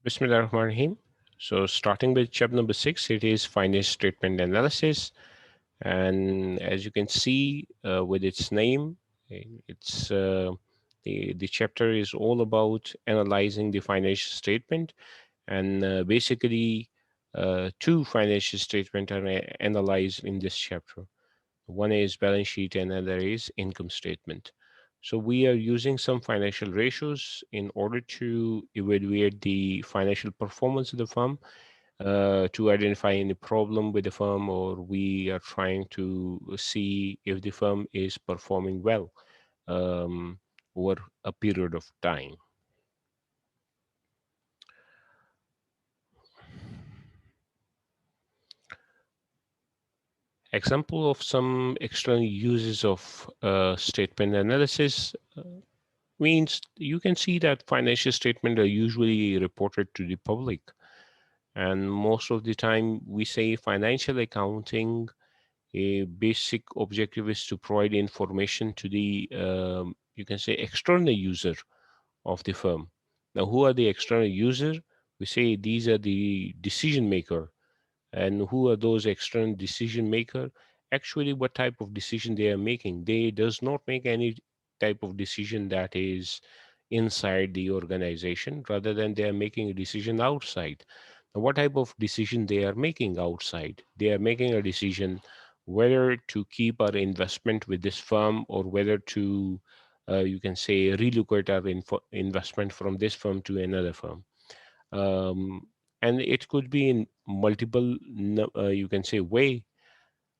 Bismillahirrahmanirrahim. So, starting with chapter number 6, it is financial statement analysis. And as you can see with its name, it's the chapter is all about analyzing the financial statement. And basically, two financial statements are analyzed in this chapter. One is balance sheet and another is income statement. So we are using some financial ratios in order to evaluate the financial performance of the firm, to identify any problem with the firm, or we are trying to see if the firm is performing well um, over a period of time. Example of some external uses of statement analysis means you can see that financial statements are usually reported to the public. And most of the time, we say financial accounting, a basic objective is to provide information to the, you can say, external user of the firm. Now, who are the external user? We say these are the decision maker. And who are those external decision maker? Actually, what type of decision they are making? They does not make any type of decision that is inside the organization, rather than they are making a decision outside. Now, what type of decision they are making outside? They are making a decision whether to keep our investment with this firm, or whether to, you can say, relocate our investment from this firm to another firm. um, and it could be in multiple you can say way.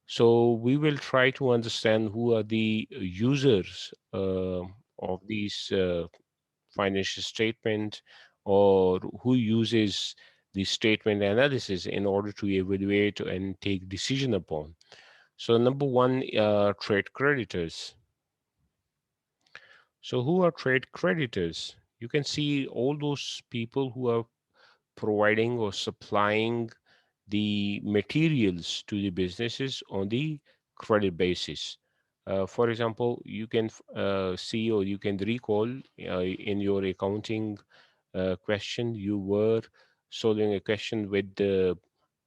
So we will try to understand who are the users of these financial statement, or who uses the statement analysis in order to evaluate and take decision upon. So number one, trade creditors. So who are trade creditors? You can see all those people who are providing or supplying the materials to the businesses on the credit basis. For example, you can see, or you can recall in your accounting question, you were solving a question with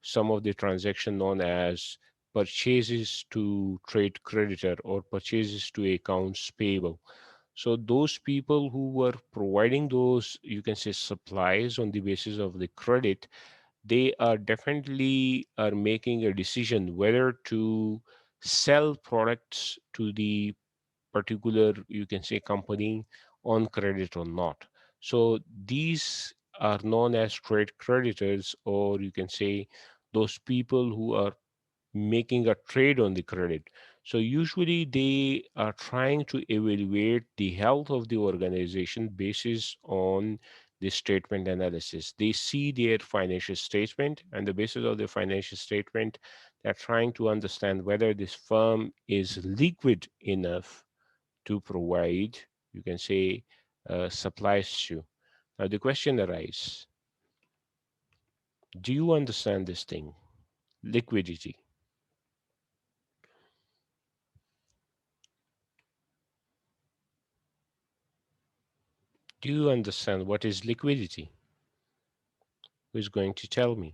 some of the transaction known as purchases to trade creditor or purchases to accounts payable. So those people who were providing those, you can say, supplies on the basis of the credit, they are definitely are making a decision whether to sell products to the particular, you can say, company on credit or not. So these are known as trade creditors, or you can say those people who are making a trade on the credit. So usually they are trying to evaluate the health of the organization basis on the statement analysis. They see their financial statement, and the basis of the financial statement, they're trying to understand whether this firm is liquid enough to provide, you can say, supplies to. Now the question arises, do you understand this thing? Liquidity. Do you understand what is liquidity? Who is going to tell me?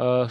uh,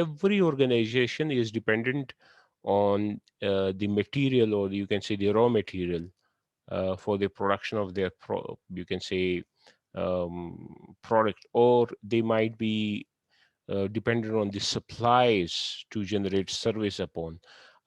every organization is dependent on the material, or you can say the raw material, for the production of their you can say product, or they might be dependent on the supplies to generate service upon.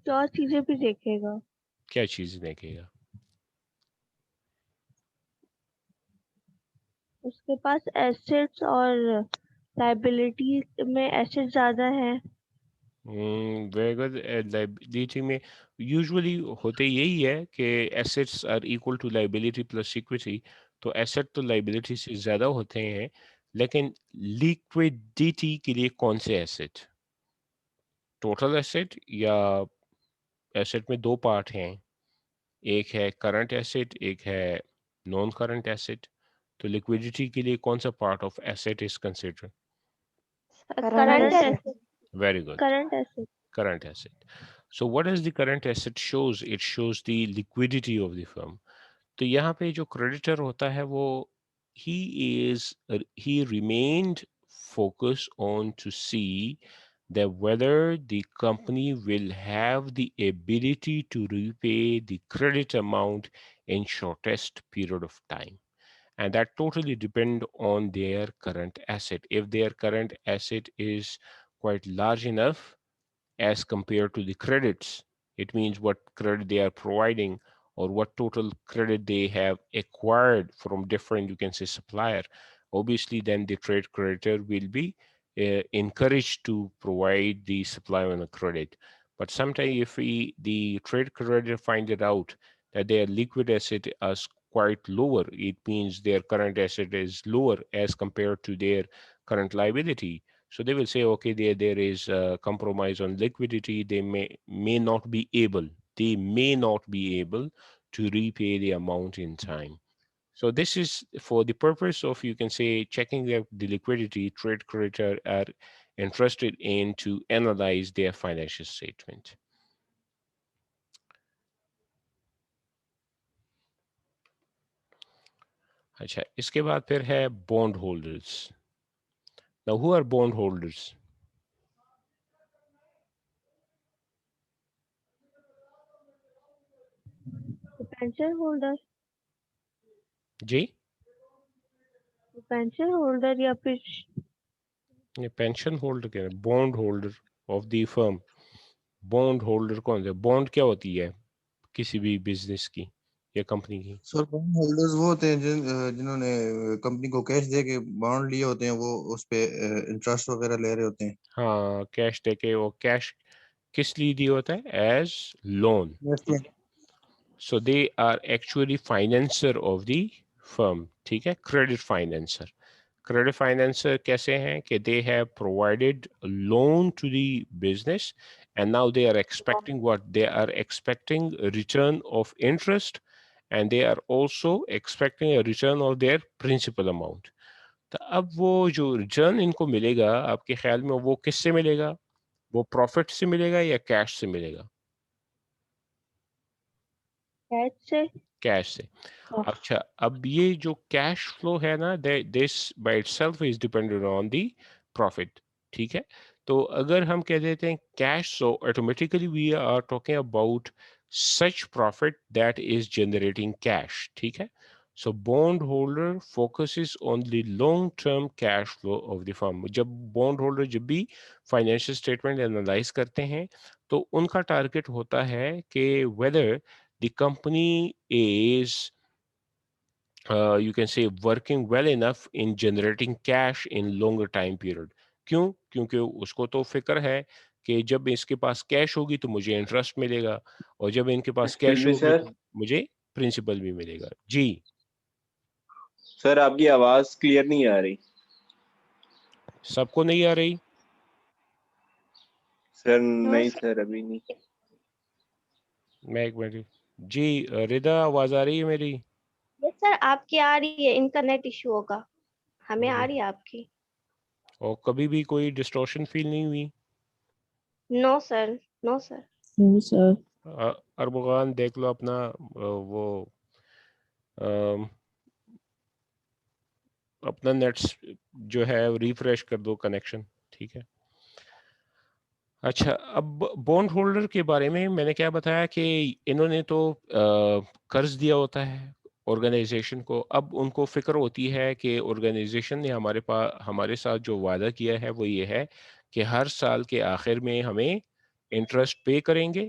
کچھ اور چیزیں بھی دیکھے گا. کیا چیز دیکھے گا؟ اس کے پاس ایسٹس اور لائبلٹی میں ایسٹ زیادہ ہے. Very good. لائبلٹی میں یوزلی ہوتے یہی ہے کہ assets are equal to liability plus equity. تو ایسٹ تو لائبلٹی سے زیادہ ہوتے ہیں، لیکن لیکویڈیٹی کے لیے کون سے ایسٹ؟ ٹوٹل ایسٹ یا ایسٹ میں دو پارٹ ہیں، ایک ہے کرنٹ ایسٹ، ایک ہے نان کرنٹ ایسٹ. تو لیکویڈیٹی کے لیے کون سا part of asset is consider? Current current asset. Asset. Very good. Current asset. Current asset. So what does the current asset shows? It shows the liquidity of the firm. تو یہاں پہ جو creditor ہوتا ہے وہ he is he remained focused on to see that whether the company will have the ability to repay the credit amount in shortest period of time. And that totally depend on their current asset. If their current asset is quite large enough as compared to the credits. It means what credit they are providing or what total credit they have acquired from different, you can say, supplier. Obviously, then the trade creditor will be encouraged to provide the supplier on a credit. But sometimes if the trade creditor find it out that their liquid asset is quite lower, it means their current asset is lower as compared to their current liability. So they will say, okay, there is a compromise on liquidity. They may not be able, to repay the amount in time. So this is for the purpose of, you can say, checking the liquidity. Trade creditor are interested in to analyze their financial statement. اچھا، اس کے بعد پھر ہے bond holders. Now who are bond holders? Pension holder. جی، pension holder یا پھر یہ pension holder کیا ہے؟ Bond holder of the firm. Bond holder کون سے؟ بونڈ کیا ہوتی ہے کسی بھی بزنس کی یا کمپنی کی؟ سر بانڈ ہولڈرز وہ ہوتے ہیں جنہوں نے کمپنی کو کیش دے کے بانڈ لیے ہوتے ہیں، وہ اس پہ انٹرسٹ وغیرہ لے رہے ہوتے ہیں. ہاں، کیش دے کے. وہ کیش کس لیے دیا ہوتا ہے؟ As loan. So they are actually financer of the firm. ٹھیک ہے، کریڈٹ فائنینسر. کریڈٹ فائنینسر کیسے ہیں کہ they have provided loan to the business and now they are expecting what? They are expecting return of interest and they are also expecting a return of their principal amount. تو اب وہ جو return ان کو ملے گا آپ کے خیال میں وہ کس سے ملے گا؟ وہ پروفٹ سے ملے گا یا کیش سے ملے گا؟ کیش سے. کیش سے. اچھا، اب یہ جو کیش فلو ہے نا، this by itself is dependent on the profit. ٹھیک ہے، تو اگر ہم کہہ دیتے ہیں cash, so automatically we are talking about such profit that is generating cash. ٹھیک ہے، so bond holder focuses on the long term cash flow of the firm. جب بونڈ ہولڈر جب بھی فائنینشیل اسٹیٹمنٹ انالائز کرتے ہیں تو ان کا target ہوتا ہے کہ weather the company is you can say working well enough in generating cash in longer time period. کیوں؟ کیونکہ اس کو تو فکر ہے کہ جب اس کے پاس کیش ہوگی تو مجھے انٹرسٹ ملے گا، اور جب ان کے پاس کیش ہوگی تو مجھے پرنسپل بھی ملے گا. جی سر آپ کی آواز کلیئر نہیں آ رہی. سب کو نہیں آ رہی؟ سر نہیں سر ابھی نہیں. میں ایک منٹ. جی ردا، آواز آ رہی ہے میری؟ یس سر آپ کی آ رہی ہے، ان کا نیٹ ایشو ہوگا، ہمیں آ رہی ہے آپ کی. اور کبھی بھی کوئی ڈسٹورشن فیل نہیں ہوئی؟ نو سر، نو سر. اربغان دیکھ لو اپنا وہ اپنا نیٹس جو ہے ریفریش کر دو کنیکشن. ٹھیک ہے. اچھا، اب بونڈ ہولڈر کے بارے میں نے کیا بتایا کہ انہوں نے تو قرض دیا ہوتا ہے آرگنائزیشن کو. اب ان کو فکر ہوتی ہے کہ آرگنائزیشن نے ہمارے ساتھ جو وعدہ کیا ہے وہ یہ ہے کہ ہر سال کے آخر میں ہمیں انٹرسٹ پے کریں گے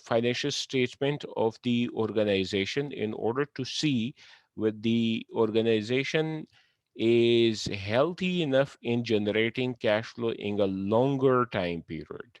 financial statement of the organization in order to see whether the organization is healthy enough in generating cash flow in a longer time period.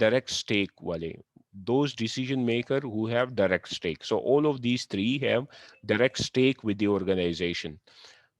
direct stake wale, those decision maker who have direct stake. So all of these three have direct stake with the organization.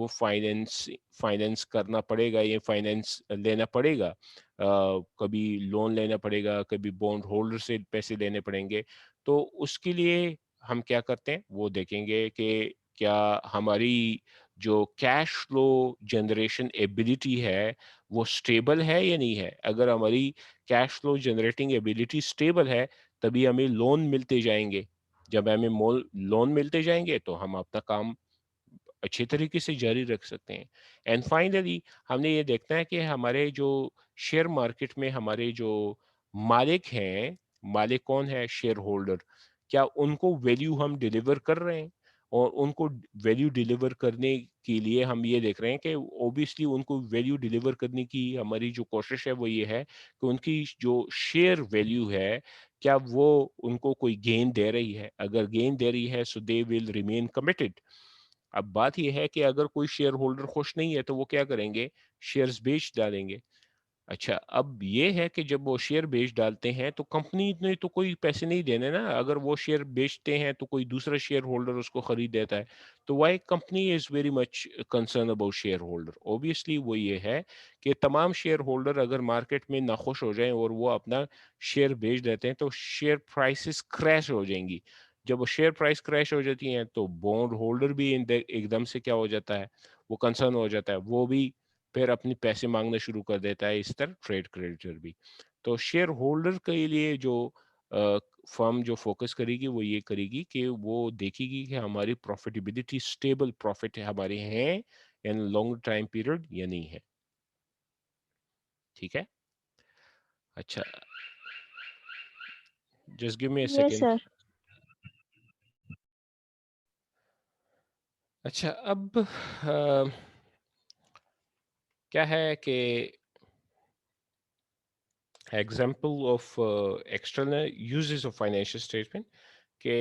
وہ finance کرنا پڑے گا یا finance لینا پڑے گا, کبھی loan لینا پڑے گا, کبھی بانڈ ہولڈر سے پیسے لینے پڑیں گے. تو اس کے لیے ہم کیا کرتے ہیں, وہ دیکھیں گے کہ کیا ہماری جو کیش فلو جنریشن ایبلٹی ہے وہ سٹیبل ہے یا نہیں ہے. اگر ہماری cash flow generating ability stable ہے تبھی ہمیں لون ملتے جائیں گے. جب ہمیں لون ملتے جائیں گے تو ہم اپنا کام اچھے طریقے سے جاری رکھ سکتے ہیں. اینڈ فائنلی ہم نے یہ دیکھنا ہے کہ ہمارے جو شیئر مارکیٹ میں ہمارے جو مالک ہیں, مالک کون ہے, شیئر ہولڈر, کیا ان کو ویلیو ہم ڈیلیور کر رہے ہیں. اور ان کو ویلیو ڈیلیور کرنے کے لیے ہم یہ دیکھ رہے ہیں کہ اوبیسلی ان کو ویلیو ڈیلیور کرنے کی ہماری جو کوشش ہے وہ یہ ہے کہ ان کی جو شیئر ویلیو ہے کیا وہ ان کو کوئی گین دے رہی ہے. اگر گین دے رہی ہے سو دے ول ریمین کمیٹڈ. اب بات یہ ہے کہ اگر کوئی شیئر ہولڈر خوش نہیں ہے تو وہ کیا کریں گے, شیئرز بیچ ڈالیں گے. اچھا, اب یہ ہے کہ جب وہ شیئر بیچ ڈالتے ہیں تو کمپنی نے تو کوئی پیسے نہیں دینے نا. اگر وہ شیئر بیچتے ہیں تو کوئی دوسرا شیئر ہولڈر اس کو خرید دیتا ہے. تو why company is very much concern about share holder. Obviously وہ یہ ہے کہ تمام شیئر ہولڈر اگر مارکیٹ میں ناخوش ہو جائیں اور وہ اپنا شیئر بیچ دیتے ہیں تو شیئر پرائسز کریش ہو جائیں گی. جب وہ شیئر پرائس کریش ہو جاتی ہیں تو بانڈ ہولڈر بھی ایک دم سے کیا ہو جاتا ہے, وہ کنسرن ہو جاتا ہے, وہ بھی پھر اپنی پیسے مانگنا شروع کر دیتا ہے. اس طرح ٹریڈ کریڈیٹر بھی. تو شیئر ہولڈر کے لیے جو فرم جو فوکس کرے گی وہ یہ کرے گی کہ وہ دیکھے گی کہ ہماری پروفیٹیبلٹی اسٹیبل پروفٹ ہمارے ہیں ان لانگ ٹائم پیریڈ یا نہیں ہے. ٹھیک ہے. اچھا, جسٹ گیو می اے Yes, سیکنڈ. sir. اچھا, اب کیا ہے کہ example of external uses of financial statement, کہ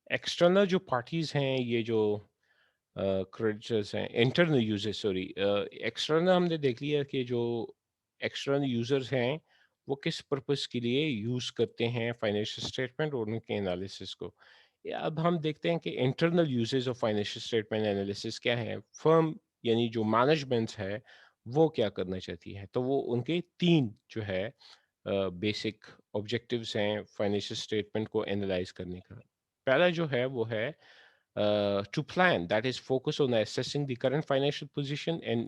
ایکسٹرنل جو پارٹیز ہیں, یہ جو کریڈیٹرز ہیں, انٹرنل یوزز, سوری ایکسٹرنل ہم نے دیکھ لیا کہ جو ایکسٹرنل یوزرز ہیں وہ کس پرپز کے لیے یوز کرتے ہیں فائنینشیل اسٹیٹمنٹ اور ان کے انالیسس کو. اب ہم دیکھتے ہیں کہ internal uses of financial statement analysis کیا ہے. فرم یعنی جو مینجمنٹ ہے وہ کیا کرنا چاہتی ہے, تو وہ ان کے تین جو ہے بیسک آبجیکٹیوز ہیں فائنینشیل اسٹیٹمنٹ کو اینالائز کرنے کا. پہلا جو ہے وہ ہے to plan, that is focus on assessing the current financial position and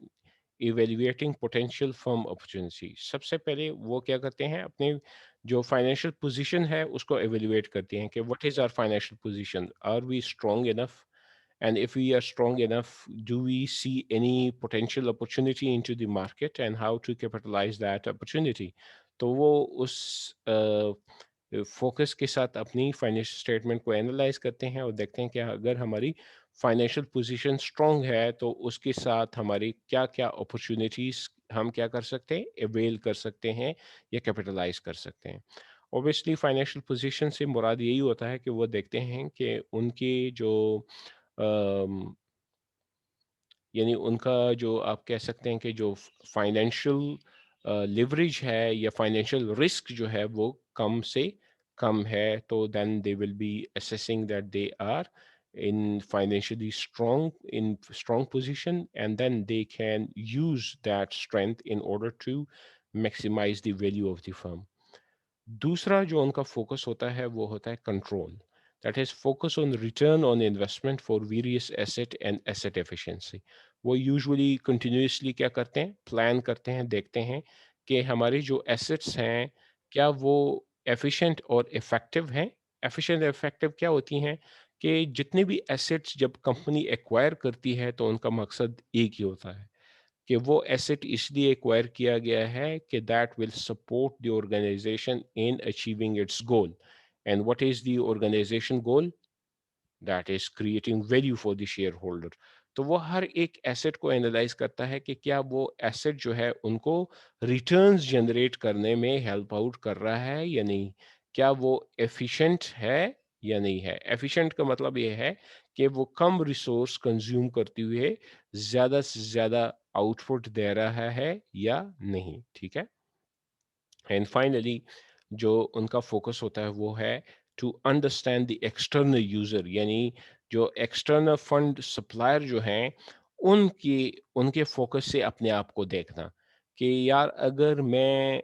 evaluating potential firm opportunity. سب سے پہلے وہ کیا کرتے ہیں, اپنے جو فائنینشیل پوزیشن ہے اس کو ایویلویٹ کرتے ہیں کہ what is our financial position, are we strong enough, and if we are strong enough do we see any potential opportunity into the market and how to capitalize that opportunity. تو وہ اس focus کے ساتھ اپنی financial statement کو analyse کرتے ہیں اور دیکھتے ہیں کہ اگر ہماری فائنینشیل پوزیشن اسٹرانگ ہے تو اس کے ساتھ ہماری کیا کیا اپرچونیٹیز ہم کیا کر سکتے ہیں, اویل کر سکتے ہیں یا کیپٹلائز کر سکتے ہیں. اوبیسلی فائنینشیل پوزیشن سے مراد یہی ہوتا ہے کہ وہ دیکھتے ہیں کہ ان کے جو یعنی ان کا جو آپ کہہ سکتے ہیں کہ جو فائنینشیل لیوریج ہے یا فائنینشیل رسک جو ہے وہ کم سے کم ہے, تو then they will be assessing that they are in financially strong position, and then they can use that strength in order to maximize the value of the firm. دوسرا جو ان کا فوکس ہوتا ہے وہ ہوتا ہے control, that is focus on return on investment for various asset and asset efficiency. وہ usually continuously کیا کرتے ہیں, پلان کرتے ہیں, دیکھتے ہیں کہ ہماری جو ایسٹس ہیں کیا وہ ایفیشینٹ اور افیکٹو ہیں. ایفیشینٹ اور افیکٹو کیا ہوتی ہیں کہ جتنے بھی ایسٹس جب کمپنی ایکوائر کرتی ہے تو ان کا مقصد ایک ہی ہوتا ہے کہ وہ ایسٹ اس لیے ایکوائر کیا گیا ہے کہ that will support the organisation in achieving its goal. And what is the organisation goal, that is creating value for the share holder. تو وہ ہر ایک ایسٹ کو اینالائز کرتا ہے کہ کیا وہ ایسٹ جو ہے ان کو ریٹرنز جنریٹ کرنے میں ہیلپ آؤٹ کر رہا ہے یا نہیں, کیا وہ ایفیشینٹ ہے یا نہیں ہے. ایفیشینٹ کا مطلب یہ ہے کہ وہ کم ریسورس کنزیوم کرتے ہوئے زیادہ سے زیادہ آؤٹ پٹ دے رہا ہے یا نہیں. ٹھیک ہے. اینڈ فائنلی جو ان کا فوکس ہوتا ہے وہ ہے to understand the external user, یعنی جو ایکسٹرنل فنڈ سپلائر جو ہیں ان کے فوکس سے اپنے آپ کو دیکھنا کہ یار اگر میں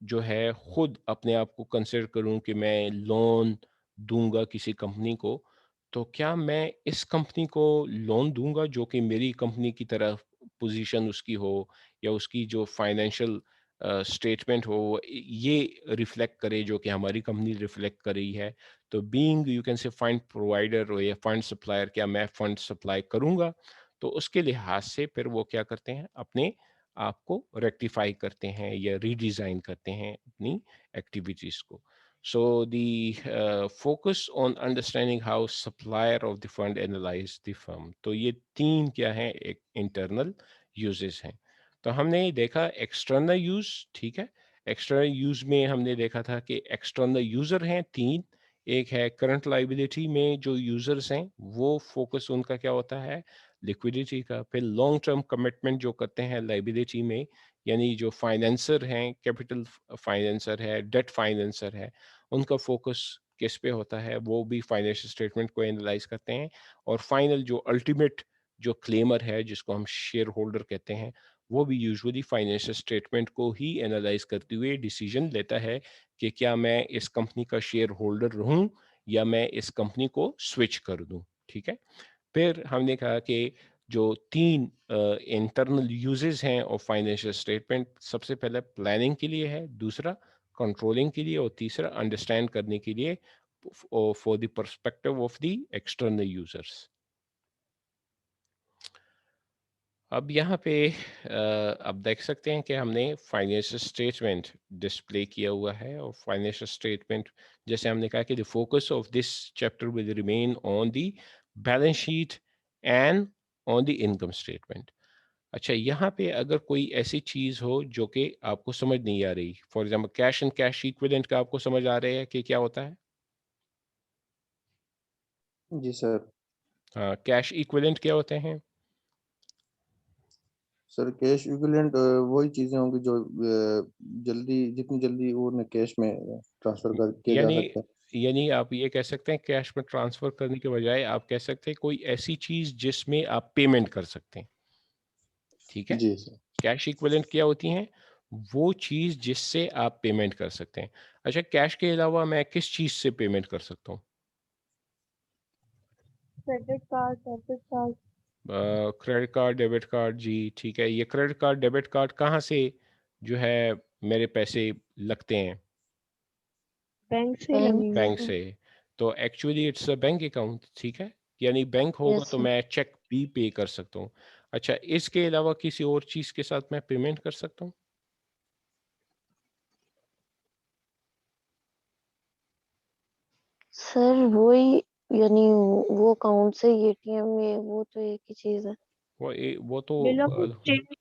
جو ہے خود اپنے آپ کو کنسیڈر کروں کہ میں لون دوں گا کسی کمپنی کو، تو کیا میں اس کمپنی کو لون دوں گا جو کہ میری کمپنی کی طرح پوزیشن اس کی ہو، یا اس کی جو فائنینشیل اسٹیٹمنٹ ہو یہ ریفلیکٹ کرے جو کہ ہماری کمپنی ریفلیکٹ کر رہی ہے؟ تو being you can say fund provider یا فنڈ سپلائر، کیا میں فنڈ سپلائی کروں گا؟ تو اس کے لحاظ سے پھر وہ کیا کرتے ہیں، اپنے آپ کو ریکٹیفائی کرتے ہیں یا ریڈیزائن کرتے ہیں اپنی ایکٹیویٹیز کو. So the focus on understanding how supplier of the fund analyze the firm. تو یہ تین کیا ہیں، ایک انٹرنل یوزز ہیں. تو ہم نے دیکھا ایکسٹرنل یوز، ٹھیک ہے. ایکسٹرنل یوز میں ہم نے دیکھا تھا کہ ایکسٹرنل یوزر ہیں تین. ایک ہے کرنٹ لائبلٹی میں جو یوزرز ہیں وہ فوکس ان کا کیا ہوتا ہے، لیکوڈیٹی کا. پھر لانگ ٹرم کمٹمنٹ جو کرتے ہیں لائبلٹی میں، یعنی جو فائنینسر ہیں، کیپٹل فائنینسر ہے، ڈیٹ فائنینسر ہے، ان کا فوکس کس پہ ہوتا ہے، وہ بھی فائنینشیل اسٹیٹمنٹ کو اینالائز کرتے ہیں. اور فائنل جو الٹیمیٹ جو کلیمر ہے جس کو ہم شیئر ہولڈر کہتے ہیں، وہ بھی یوزولی فائنینشیل اسٹیٹمنٹ کو ہی اینالائز کرتے ہوئے ڈیسیجن لیتا ہے کہ کیا میں اس کمپنی کا شیئر ہولڈر رہوں یا میں اس کمپنی کو سوئچ کر دوں. ٹھیک ہے. پھر ہم نے کہا کہ جو تین انٹرنل یوزز ہیں اور فائنینشیل اسٹیٹمنٹ، سب سے پہلے پلاننگ کے لیے ہے، دوسرا کنٹرولنگ کے لیے، اور تیسرا انڈرسٹینڈ کرنے کے لیے for the perspective of the external users. اب یہاں پہ اب دیکھ سکتے ہیں کہ ہم نے فائنینشیل اسٹیٹمنٹ ڈسپلے کیا ہوا ہے. اور فائنینشیل اسٹیٹمنٹ جیسے ہم نے کہا کہ the focus of this chapter will remain on the balance sheet and on the income statement. اچھا، یہاں پہ اگر کوئی ایسی چیز ہو جو کہ آپ کو سمجھ نہیں آ رہی، for example cash and cash equivalent کا آپ کو سمجھ آ رہا ہے کہ کیا ہوتا ہے؟ جی سر. ہاں، کیش ایکویلنٹ کیا ہوتے ہیں؟ سر کیش ایکویلنٹ وہی چیزیں ہوں گی جو جتنی جلدی انہیں کیش میں ٹرانسفر کیا جا سکتا ہے. یعنی آپ یہ کہہ سکتے ہیں کیش میں ٹرانسفر کرنے کے بجائے آپ کہہ سکتے ہیں کوئی ایسی چیز جس میں آپ پیمنٹ کر سکتے ہیں. ٹھیک ہے. جی سر. کیش ایکویلنٹ کیا ہوتی ہیں؟ وہ چیز جس سے آپ پیمنٹ کر سکتے ہیں. اچھا، کیش کے علاوہ میں کس چیز سے پیمنٹ کر سکتا ہوں؟ Credit card, debit card. Credit card, debit card. جی ٹھیک ہے. یہ کریڈٹ کارڈ، ڈیبٹ کارڈ کہاں سے جو ہے میرے پیسے لگتے ہیں؟ بینک سے لگیں گے بینک سر. سے. تو actually it's a bank account. ٹھیک ہے. یعنی بینک ہوگا Yes, تو sir. میں چیک بھی پے کر سکتا ہوں. اچھا، اس کے علاوہ کسی اور چیز کے ساتھ میں پیمنٹ کر سکتا ہوں؟ سر وہی یعنی وہ اکاؤنٹ سے اے ٹی ایم میں وہ تو ایک ہی چیز ہے. وہ تو بل آف ایکسچینج.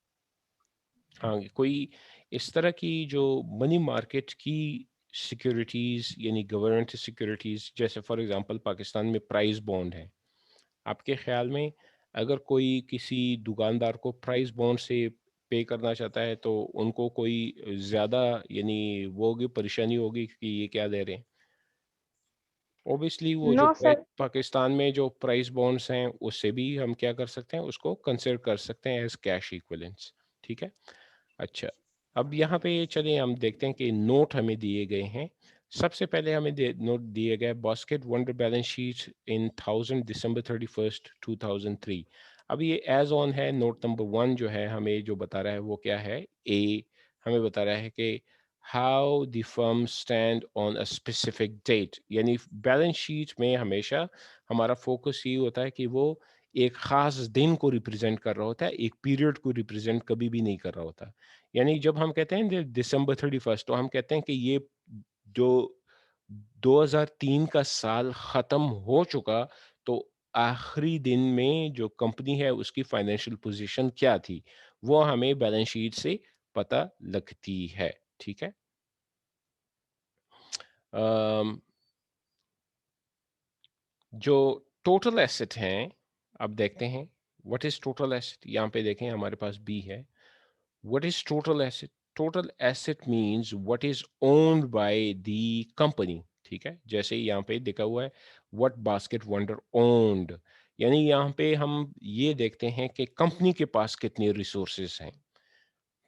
ہاں، کوئی اس طرح کی جو منی مارکیٹ کی سیکیورٹیز یعنی گورنمنٹ سیکیورٹیز، جیسے فار ایگزامپل پاکستان میں پرائز بانڈ ہے. آپ کے خیال میں اگر کوئی کسی دکاندار کو پرائز بانڈ سے پے کرنا چاہتا ہے تو ان کو کوئی زیادہ یعنی وہ ہوگی، پریشانی ہوگی کہ یہ کیا دے رہے ہیں؟ اوبیسلی وہ جو نو سر. پاکستان میں جو پرائز بانڈس ہیں اس سے بھی ہم کیا کر سکتے ہیں، اس کو کنسیڈر کر سکتے ہیں ایز کیش ایکویلنٹس. ٹھیک ہے. اچھا، اب یہاں پہ چلیں ہم دیکھتے ہیں کہ نوٹ ہمیں دیے گئے ہیں. سب سے پہلے ہمیں نوٹ دیے گئے باسکٹ ونڈر بیلنس شیٹ ان 1000 December 31st 2003. اب یہ ایز آن ہے. نوٹ نمبر 1 جو ہے ہمیں جو بتا رہا ہے وہ کیا ہے، اے ہمیں بتا رہا ہے کہ how the firm stand on a specific date. یعنی بیلنس شیٹ میں ہمیشہ ہمارا فوکس یہ ہوتا ہے کہ وہ ایک خاص دن کو ریپرزینٹ کر رہا ہوتا ہے، ایک پیریڈ کو ریپرزینٹ کبھی بھی نہیں کر رہا ہوتا. یعنی جب ہم کہتے ہیں December 31 تو ہم کہتے ہیں کہ یہ جو 2003 کا سال ختم ہو چکا، تو آخری دن میں جو کمپنی ہے اس کی فائنینشیل پوزیشن کیا تھی وہ ہمیں بیلنس شیٹ سے پتہ لگتی ہے. ٹھیک ہے. جو ٹوٹل ایسٹ ہیں اب دیکھتے ہیں وٹ از ٹوٹل ایسٹ. یہاں پہ دیکھیں ہمارے پاس بی ہے. What is total asset? Total asset minus what is owned by the company. ٹھیک ہے. جیسے یہاں پہ دیکھا ہوا ہے وٹ باسکٹ ونڈر اونڈ، یعنی یہاں پہ ہم یہ دیکھتے ہیں کہ کمپنی کے پاس کتنے ریسورسز ہیں.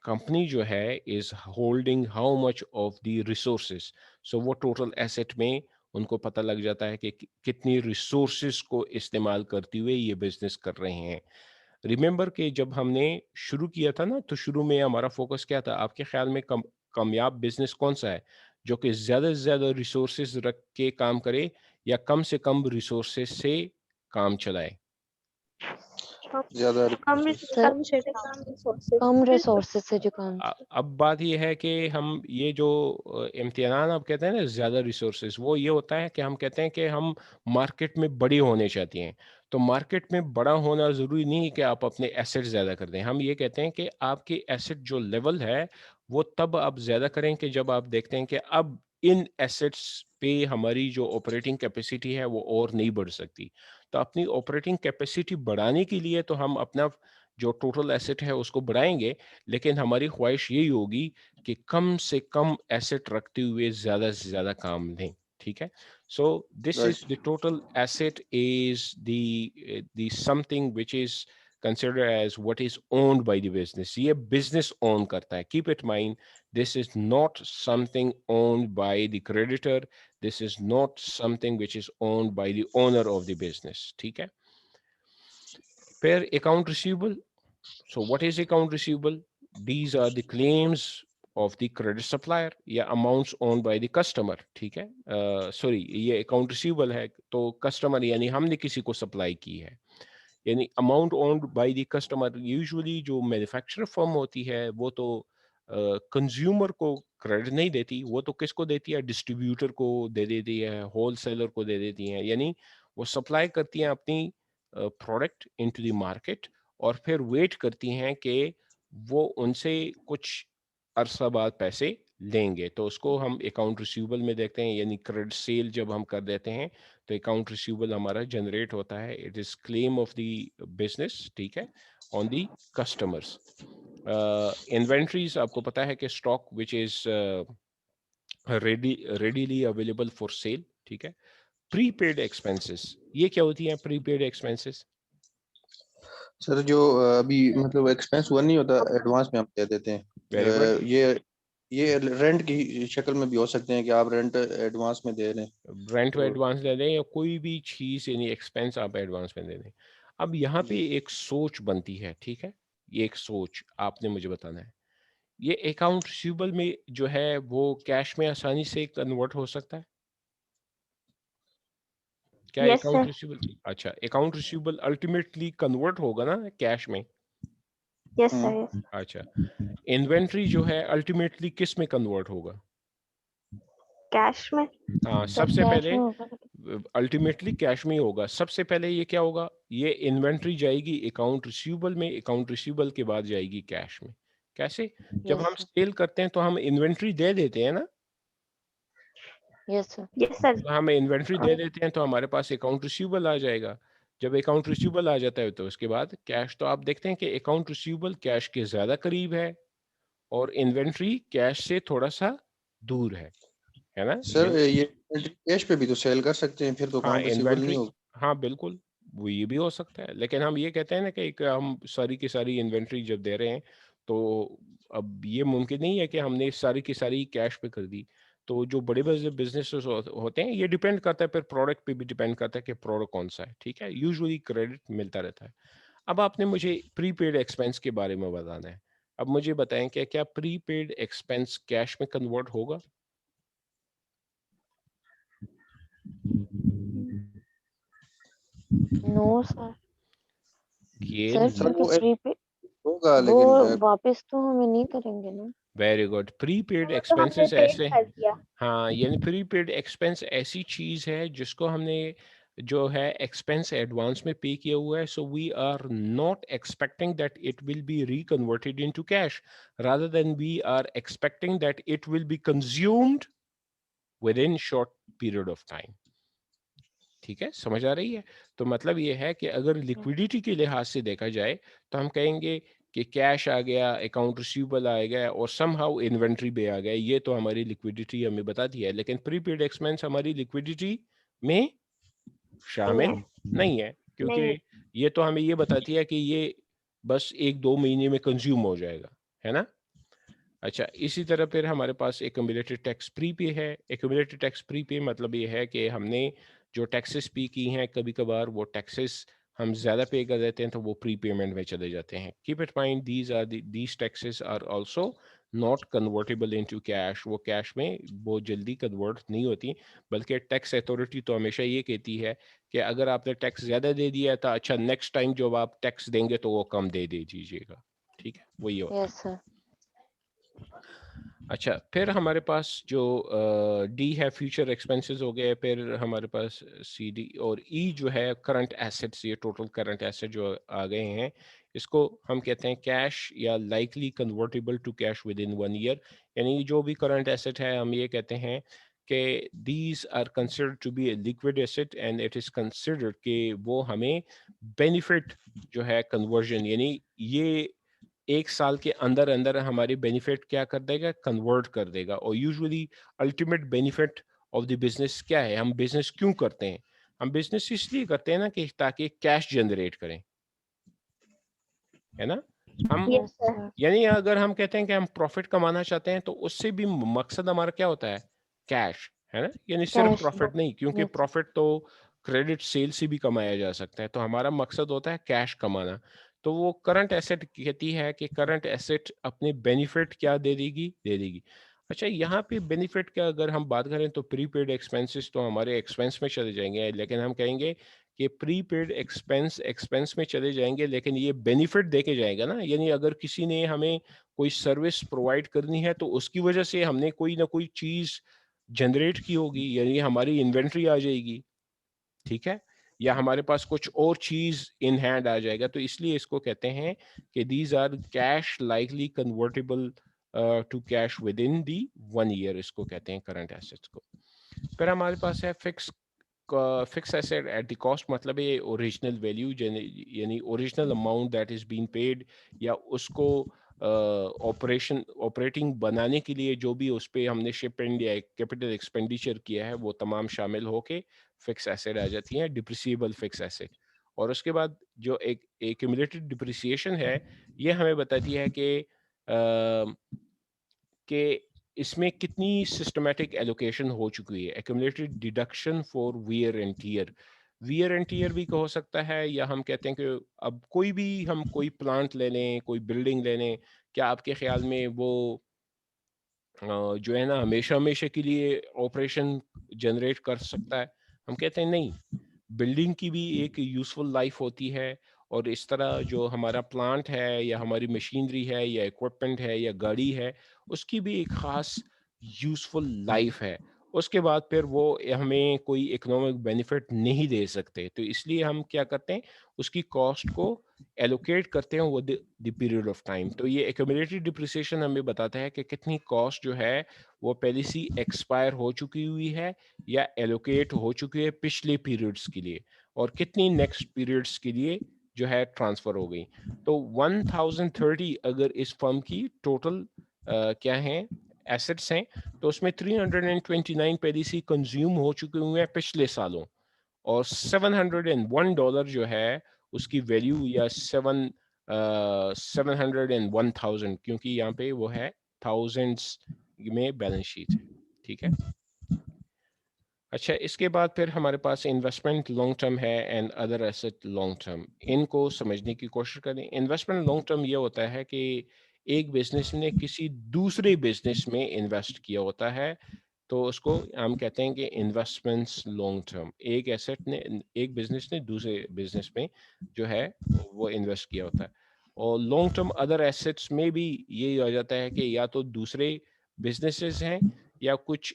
کمپنی جو ہے is holding how much of the resources. So وہ ٹوٹل ایسٹ میں ان کو پتہ لگ جاتا ہے کہ کتنی ریسورسز کو استعمال کرتے ہوئے یہ بزنس کر رہے ہیں. ریممبر کہ جب ہم نے شروع کیا تھا نا تو شروع میں ہمارا فوکس کیا تھا؟ آپ کے خیال میں کامیاب بزنس کون سا ہے؟ جو کہ زیادہ سے زیادہ ریسورسز رکھ کے کام کرے یا کم سے کم ریسورسز سے کام چلائے؟ زیادہ کم کم ریسورسز سے جو کام اب بات یہ ہے کہ ہم یہ جو امتحان آپ کہتے ہیں نا زیادہ ریسورسز، وہ یہ ہوتا ہے کہ ہم کہتے ہیں کہ ہم مارکیٹ میں بڑی ہونے چاہتے ہیں. تو مارکیٹ میں بڑا ہونا ضروری نہیں ہے کہ آپ اپنے ایسٹ زیادہ کر دیں. ہم یہ کہتے ہیں کہ آپ کے ایسٹ جو لیول ہے وہ تب آپ زیادہ کریں کہ جب آپ دیکھتے ہیں کہ اب ان ایسٹس پہ ہماری جو آپریٹنگ کیپیسٹی ہے وہ اور نہیں بڑھ سکتی. تو اپنی آپریٹنگ کیپیسٹی بڑھانے کے لیے تو ہم اپنا جو ٹوٹل ایسٹ ہے اس کو بڑھائیں گے، لیکن ہماری خواہش یہی ہوگی کہ کم سے کم ایسٹ رکھتے ہوئے زیادہ سے زیادہ کام لیں. ٹھیک ہے. So this is the total asset is the something which is considered as what is owned by the business. یہ business own کرتا ہے. Keep it mind, this is not something owned by the creditor. This is not something which is owned by the owner of the business. ٹھیک ہے. پھر account receivable. So what is account receivable? These are the claims of the credit supplier یا amounts owned by the customer. ٹھیک ہے. Sorry یہ account receivable ہے تو customer یعنی ہم نے کسی کو سپلائی کی ہے. یعنی amount owned by the customer. Usually جو مینوفیکچرر فرم ہوتی ہے وہ تو کنزیومر کو کریڈٹ نہیں دیتی، وہ تو کس کو دیتی ہے؟ ڈسٹریبیوٹر کو دے دیتی ہے، ہول سیلر کو دے دیتی ہیں. یعنی وہ سپلائی کرتی ہیں اپنی پروڈکٹ انٹو دی مارکیٹ اور پھر ویٹ کرتی ہیں کہ وہ ان سے کچھ عرصہ بعد پیسے لیں گے. تو اس کو ہم اکاؤنٹ ریسیوبل میں دیکھتے ہیں. یعنی کریڈٹ سیل جب ہم کر دیتے ہیں تو اکاؤنٹ ریسیوبل ہمارا جنریٹ ہوتا ہے. It is claim of the business. ٹھیک ہے. آن دی کسٹمرس. انوینٹریز آپ کو پتا ہے کہ stock which is readily available for sale. ٹھیک ہے. پری پیڈ ایکسپینسز یہ کیا ہوتی ہیں؟ پری پیڈ ایکسپینسز سر جو ابھی مطلب ایکسپینس ہوا نہیں ہوتا ایڈوانس میں ہم کہہ دیتے ہیں. Very good. یہ رینٹ کی شکل میں بھی ہو سکتے ہیں کہ آپ رینٹ ایڈوانس میں دے رہے ہیں. رینٹ میں ایڈوانس دے دیں یا کوئی بھی چیز یعنی ایکسپینس آپ ایڈوانس میں دے دیں. اب یہاں پہ ایک سوچ بنتی ہے. ٹھیک ہے. یہ ایک سوچ آپ نے مجھے بتانا ہے. یہ اکاؤنٹ ریسیوبل میں جو ہے وہ کیش میں آسانی سے کنورٹ ہو سکتا ہے کیا؟ Yes, account sir. ریسیوبل اچھا اکاؤنٹ ریسیوبل الٹیمیٹلی کنورٹ ہوگا نا کیش میں. Yes, sir. Yes. اچھا انوینٹری جو ہے الٹیمیٹلی کس میں کنورٹ ہوگا؟ کیش میں. ہاں سب سے پہلے الٹیمیٹلی کیش میں ہی ہوگا. سب سے پہلے یہ کیا ہوگا؟ یہ انوینٹری جائے گی اکاؤنٹ ریسیوبل میں، اکاؤنٹ ریسیوبل کے بعد جائے گی کیش میں. کیسے؟ جب ہم سیل کرتے ہیں تو ہم انوینٹری دے دیتے ہیں نا. یس سر. Yes, sir. ہم انوینٹری دے دیتے ہیں تو ہمارے پاس اکاؤنٹ ریسیوبل آ جائے گا. جب اکاؤنٹ ریسیوبل آ جاتا ہے تو اس کے بعد کیش. تو آپ دیکھتے ہیں کہ اکاؤنٹ ریسیوبل کیش کے زیادہ قریب ہے اور انوینٹری کیش سے تھوڑا سا دور ہے نا. سر یہ کیش پہ بھی تو سیل کر سکتے ہیں پھر تو ہاں اکاؤنٹ ریسیوبل انوینٹری نہیں ہوگا. ہاں بالکل وہ یہ بھی ہو سکتا ہے. لیکن ہم یہ کہتے ہیں نا کہ ہم ساری کی ساری انوینٹری جب دے رہے ہیں تو اب یہ ممکن نہیں ہے کہ ہم نے ساری کی ساری کیش پہ کر دی. تو جو بڑے بڑے بزنس ہوتے ہیں یہ ڈیپینڈ کرتا ہے پھر پروڈکٹ پہ بھی ڈیپینڈ کرتا ہے کہ پروڈکٹ کون سا ہے. ٹھیک ہے. یوزلی کریڈٹ ملتا رہتا ہے. اب آپ نے مجھے پری پیڈ ایکسپینس کے بارے میں بتانا ہے. اب مجھے بتائیں کہ کیا پری پیڈ ایکسپینس کیش میں کنورٹ ہوگا؟ نو سر. یہ سر ہوگا وہ لیکن واپس تو ہمیں نہیں کریں گے نا. Very good. پری پیڈ تو ہم ایکسپینسز نے ایسے pay کر دیا. ہاں یعنی پری پیڈ ایکسپینس ایسی چیز ہے جس کو ہم نے جو ہے ایکسپینس ایڈوانس میں پے کیا ہوا ہے. So we are not expecting that it will be reconverted into cash rather than we are expecting that it will be consumed within short period of time. ٹھیک ہے. سمجھ آ رہی ہے؟ تو مطلب یہ ہے کہ اگر لیکویڈیٹی کے لحاظ سے دیکھا جائے تو ہم کہیں گے کہ کیش آ گیا، اکاؤنٹ ریسیوبل آ گیا اور سم ہاؤ انوینٹری بھی آ گیا. یہ تو ہماری لیکویڈیٹی ہمیں بتاتی ہے. لیکن پری پیڈ ایکسپینس ہماری لیکویڈیٹی میں شامل نہیں ہے کیونکہ یہ تو ہمیں یہ بتاتی ہے کہ یہ بس 1-2 مہینے میں کنزیوم ہو جائے گا, ہے نا. اچھا, اسی طرح پھر ہمارے پاس ایکومولیٹڈ ٹیکس پری پے ہے. ایکومولیٹڈ ٹیکس پری پے مطلب یہ ہے کہ ہم نے جو ٹیکسز پے کی ہیں, کبھی کبھار وہ ٹیکسز ہم زیادہ پے کر دیتے ہیں تو وہ پری پیمنٹ میں چلے جاتے ہیں. Keep it mind these taxes are also not convertible into cash. وہ کیش میں بہت جلدی کنورٹ نہیں ہوتی, بلکہ ٹیکس اتھارٹی تو ہمیشہ یہ کہتی ہے کہ اگر آپ نے ٹیکس زیادہ دے دیا تو اچھا نیکسٹ ٹائم جب آپ ٹیکس دیں گے تو وہ کم دے دیجیے گا. ٹھیک ہے, وہی ہوتا ہے. Yes, sir. اچھا, پھر ہمارے پاس جو ڈی ہے فیوچر ایکسپینسز ہو گئے. پھر ہمارے پاس سی ڈی اور ای جو ہے کرنٹ ایسٹس. یہ ٹوٹل کرنٹ ایسٹ جو آ گئے ہیں, اس کو ہم کہتے ہیں کیش یا likely convertible to cash with in 1 year. یعنی جو بھی کرنٹ ایسٹ ہے ہم یہ کہتے ہیں کہ these are considered to be a liquid asset and it is considered کہ وہ ہمیں بینیفٹ جو ہے کنورژن, یعنی یہ 1 سال کے اندر اندر ہماری بینیفٹ کیا کر دے گا, کنورٹ کر دے گا. اور usually ultimate benefit of the business کیا ہے, ہم بزنس کیوں کرتے ہیں؟ ہم بزنس اس لیے کرتے ہیں نا کہ تاکہ کیش جنریٹ کریں, ہے نا. ہم Yes, sir. یعنی اگر ہم کہتے ہیں کہ ہم پروفٹ کمانا چاہتے ہیں تو اس سے بھی مقصد ہمارا کیا ہوتا ہے, کیش, ہے نا. یعنی صرف Cash. پروفٹ نہیں, کیونکہ Yes. پروفٹ تو کریڈٹ سیل سے بھی کمایا جا سکتا ہے. تو ہمارا مقصد ہوتا ہے کیش کمانا. تو وہ کرنٹ ایسٹ کہتی ہے کہ کرنٹ ایسٹ اپنے بینیفٹ کیا دے دے گی. اچھا, یہاں پہ بینیفٹ کا اگر ہم بات کریں تو پری پیڈ ایکسپینسز تو ہمارے ایکسپینس میں چلے جائیں گے, لیکن ہم کہیں گے کہ پری پیڈ ایکسپینس میں چلے جائیں گے, لیکن یہ بینیفٹ دے کے جائے گا نا. یعنی اگر کسی نے ہمیں کوئی سروس پرووائڈ کرنی ہے تو اس کی وجہ سے ہم نے کوئی نہ کوئی چیز جنریٹ کی ہوگی, یعنی ہماری انوینٹری آ جائے گی, ٹھیک ہے, یا ہمارے پاس کچھ اور چیز ان ہینڈ آ جائے گا. تو اس لیے اس کو کہتے ہیں کہ these are cash likely convertible to cash with in the 1 year. اس کو کہتے ہیں کرنٹ ایسٹس کو. پھر ہمارے پاس ہے fix asset at the cost. مطلب یہ اوریجنل ویلیو, یعنی original amount that is been paid, یا اس کو آپریٹنگ بنانے کے لیے جو بھی اس پہ ہم نے شپ اینڈ یا کیپٹل ایکسپینڈیچر کیا ہے وہ تمام شامل ہو کے فکس ایسٹ آ جاتی ہیں, ڈپریسیبل فکس ایسٹ. اور اس کے بعد جو ایک ایکومولیٹڈ ڈپریسیشن ہے, یہ ہمیں بتاتی ہے کہ اس میں کتنی سسٹمیٹک ایلوکیشن ہو چکی ہے. Accumulated deduction for wear and tear. Wear and tear بھی ہو سکتا ہے, یا ہم کہتے ہیں کہ اب کوئی بھی ہم کوئی پلانٹ لے لیں, کوئی بلڈنگ لے لیں, کیا آپ کے خیال میں وہ جو ہے نا ہمیشہ کے لیے آپریشن جنریٹ کر سکتا ہے؟ ہم کہتے ہیں نہیں, بلڈنگ کی بھی ایک یوزفل لائف ہوتی ہے, اور اس طرح جو ہمارا پلانٹ ہے یا ہماری مشینری ہے یا ایکوپمنٹ ہے یا گاڑی ہے, اس کی بھی ایک خاص یوزفل لائف ہے. اس کے بعد پھر وہ ہمیں کوئی اکنامک بینیفٹ نہیں دے سکتے, تو اس لیے ہم کیا کرتے ہیں, اس کی کاسٹ کو ایلوکیٹ کرتے ہیں وہ دی پیریڈ آف ٹائم. تو یہ ایکومولیٹڈ ڈپریسیشن ہمیں بتاتا ہے کہ کتنی کاسٹ جو ہے وہ پہلے سے ایکسپائر ہو چکی ہوئی ہے یا ایلوکیٹ ہو چکی ہے پچھلے پیریڈس کے لیے, اور کتنی نیکسٹ پیریڈس کے لیے جو ہے ٹرانسفر ہو گئی. تو 1030 اگر اس فرم کی ٹوٹل کیا ہیں ایسٹس ہیں, تو اس میں 329 پہلے سے کنزیوم ہو چکے ہوئے ہیں پچھلے سالوں, اور $701 جو ہے اس کی ویلیو, یا 701,000, کیونکہ یہاں پہ وہ ہے تھاؤزینڈس میں بیلنس شیٹ ہے, ٹھیک ہے. اچھا, اس کے بعد پھر ہمارے پاس انویسٹمنٹ لانگ ٹرم ہے and other asset long term. ان کو سمجھنے کی کوشش کریں. انویسٹمنٹ لانگ ٹرم یہ ہوتا ہے کہ ایک بزنس نے کسی دوسرے بزنس میں انویسٹ کیا ہوتا ہے, تو اس کو ہم کہتے ہیں کہ انویسٹمنٹس لانگ ٹرم. ایک بزنس نے دوسرے بزنس میں جو ہے وہ انویسٹ کیا ہوتا ہے. اور لانگ ٹرم ادر ایسٹس میں بھی یہی ہو جاتا ہے کہ یا تو دوسرے بزنسز ہیں یا کچھ